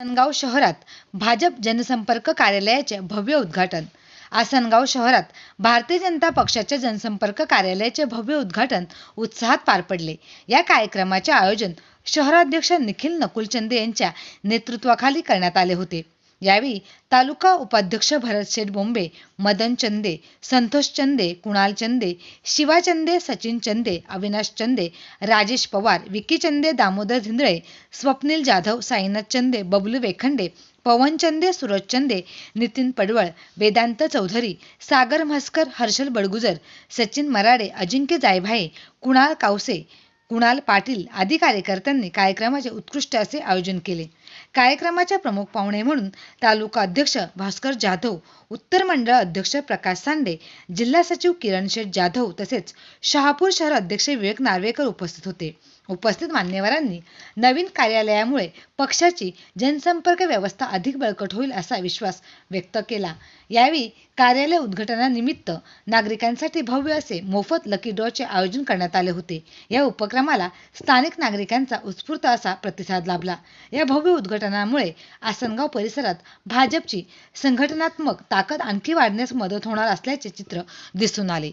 आसनगाव शहरात भाजप जनसंपर्क कार्यालयाचे भव्य उद्घाटन. आसनगाव शहरात भारतीय जनता पक्षाच्या जनसंपर्क कार्यालयाचे भव्य उद्घाटन उत्साहात पार पडले. या कार्यक्रमाचे आयोजन शहराध्यक्ष निखिल नकुलचंदे यांच्या नेतृत्वाखाली करण्यात आले होते. यावेळी तालुका उपाध्यक्ष भरतशेठ बोंबे, मदन चंदे, संतोष चंदे, कुणाल चंदे, शिवा चंदे, सचिन चंदे, अविनाश चंदे, राजेश पवार, विकी चंदे, दामोदर धिंदळे, स्वप्नील जाधव, साईनाथ चंदे, बबलू वेखंडे, पवन चंदे, सूरज चंदे, नितीन पडवळ, वेदांत चौधरी, सागर म्हसकर, हर्षल बडगुजर, सचिन मराडे, अजिंक्य जायभाये, कुणाल कावसे, कुणाल पाटील आदी कार्यकर्त्यांनी कार्यक्रमाचे उत्कृष्ट असे आयोजन केले. कार्यक्रमाच्या प्रमुख पाहुणे म्हणून तालुका अध्यक्ष भास्कर जाधव, उत्तर मंडळ अध्यक्ष प्रकाश सांडे, जिल्हा सचिव किरण शेठ जाधव तसेच शहापूर शहर अध्यक्ष विवेक नार्वेकर उपस्थित होते. उपस्थित मान्यवरांनी नवीन कार्यालयामुळे पक्षाची जनसंपर्क व्यवस्था अधिक बळकट होईल असा विश्वास व्यक्त केला. यावेळी कार्यालय उद्घाटनानिमित्त नागरिकांसाठी भव्य असे मोफत लकी ड्रॉचे आयोजन करण्यात आले होते. या उपक्रमाला स्थानिक नागरिकांचा उत्स्फूर्त असा प्रतिसाद लाभला. या भव्य उद्घाटनामुळे आसनगाव परिसरात भाजपची संघटनात्मक ताकद आणखी वाढण्यास मदत होणार असल्याचे चित्र दिसून आले.